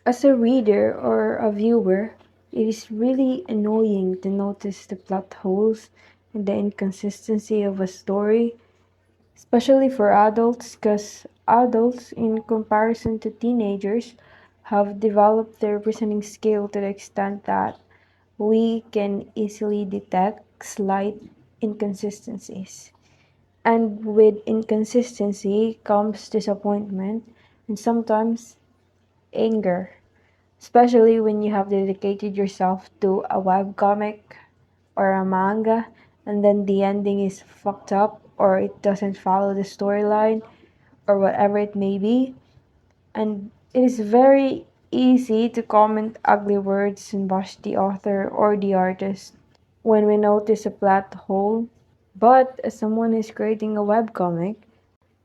As a reader or a viewer, it is really annoying to notice the plot holes and the inconsistency of a story, especially for adults, because adults, in comparison to teenagers, have developed their reasoning skill to the extent that we can easily detect slight inconsistencies. And with inconsistency comes disappointment and sometimes anger, especially when you have dedicated yourself to a webcomic or a manga and then the ending is fucked up or it doesn't follow the storyline or whatever it may be. And it is very easy to comment ugly words and bash the author or the artist when we notice a plot hole. But as someone who's creating a webcomic,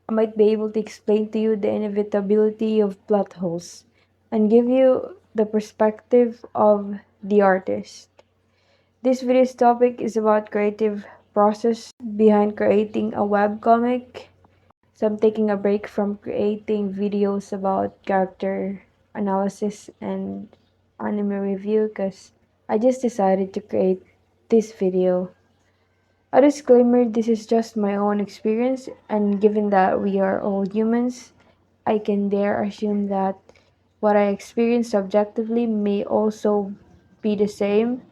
I might be able to explain to you the inevitability of plot holes and give you the perspective of the artist. This video's topic is about creative process behind creating a webcomic. So I'm taking a break from creating videos about character analysis and anime review because I just decided to create this video. A disclaimer, this is just my own experience, and given that we are all humans, I can dare assume that what I experience subjectively may also be the same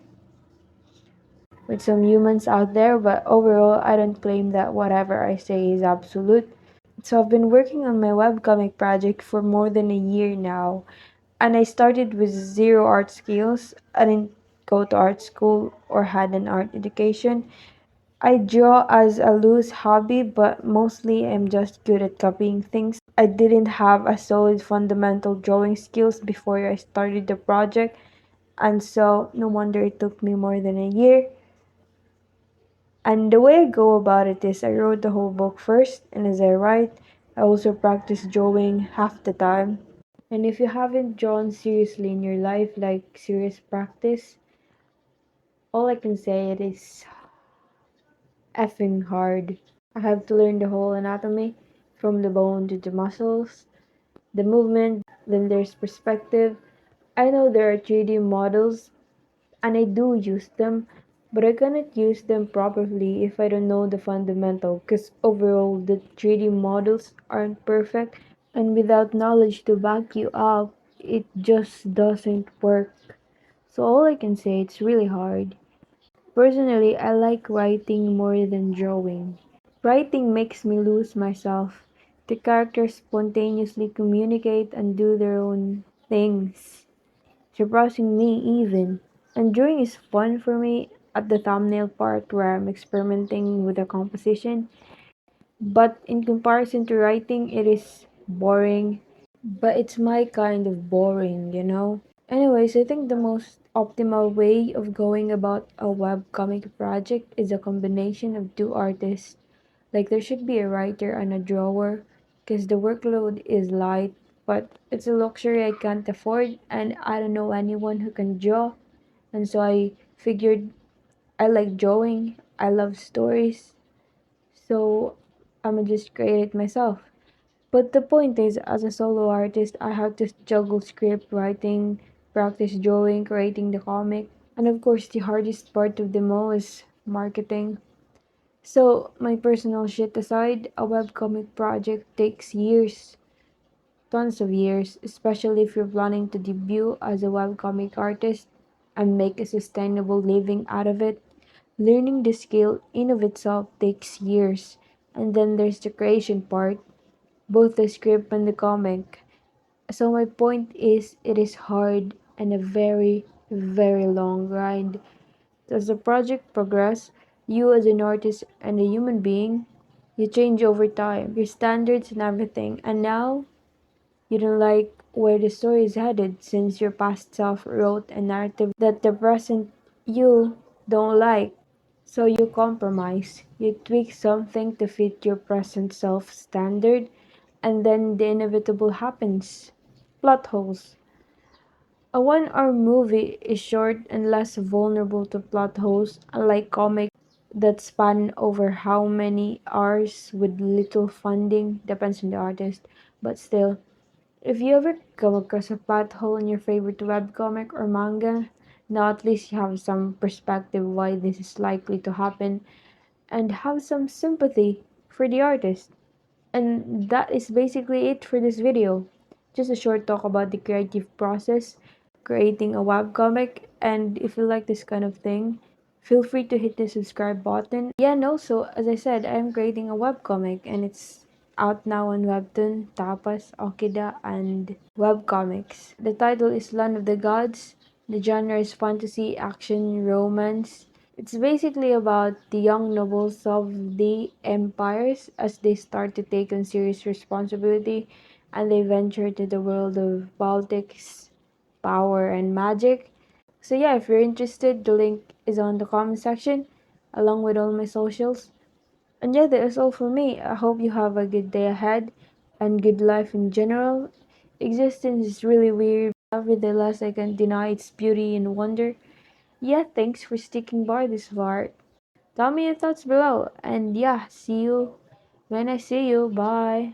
with some humans out there, but overall, I don't claim that whatever I say is absolute. So, I've been working on my webcomic project for more than a year now, and I started with zero art skills. I didn't go to art school or had an art education. I draw as a loose hobby, but mostly I'm just good at copying things. I didn't have a solid fundamental drawing skills before I started the project, and so no wonder it took me more than a year. And the way I go about it is I wrote the whole book first, and as I write, I also practice drawing half the time. And if you haven't drawn seriously in your life, like serious practice, all I can say it is effing hard. I have to learn the whole anatomy, from the bone to the muscles, the movement, then there's perspective. I know there are 3D models and I do use them, but I cannot use them properly if I don't know the fundamental because overall the 3D models aren't perfect and without knowledge to back you up, it just doesn't work. So all I can say it's really hard. Personally, I like writing more than drawing. Writing makes me lose myself. The characters spontaneously communicate and do their own things, surprising me even. And drawing is fun for me at the thumbnail part where I'm experimenting with the composition, but in comparison to writing, it is boring. But it's my kind of boring. Anyways, I think the most optimal way of going about a webcomic project is a combination of two artists. Like there should be a writer and a drawer because the workload is light, but it's a luxury I can't afford and I don't know anyone who can draw. And so I figured I like drawing, I love stories, so I'ma just create it myself. But the point is, as a solo artist, I have to juggle script writing, practice drawing, creating the comic, and of course, the hardest part of them all is marketing. So, my personal shit aside, a webcomic project takes years, tons of years, especially if you're planning to debut as a webcomic artist and make a sustainable living out of it. Learning the skill in of itself takes years. And then there's the creation part, both the script and the comic. So my point is it is hard and a very, very long grind. As the project progresses, you as an artist and a human being, you change over time, your standards and everything. And now you don't like where the story is headed since your past self wrote a narrative that the present you don't like. So you compromise. You tweak something to fit your present self standard, and then the inevitable happens. Plot holes. A 1 hour movie is short and less vulnerable to plot holes, unlike comics that span over how many hours with little funding, depends on the artist, but still. If you ever come across a plot hole in your favorite webcomic or manga, now at least you have some perspective why this is likely to happen and have some sympathy for the artist. And that is basically it for this video. Just a short talk about the creative process, creating a webcomic, and if you like this kind of thing, feel free to hit the subscribe button. Yeah, and also, as I said, I'm creating a webcomic and it's out now on Webtoon, Tapas, Okida, and Webcomics. The title is Land of the Gods. The genre is fantasy, action, romance. It's basically about the young nobles of the empires as they start to take on serious responsibility and they venture to the world of politics, power, and magic. So, yeah, if you're interested, the link is on the comment section along with all my socials. And yeah, that is all for me. I hope you have a good day ahead and good life in general. Existence is really weird, but nevertheless, I can't deny its beauty and wonder. Yeah, thanks for sticking by this far. Tell me your thoughts below. And yeah, see you when I see you. Bye.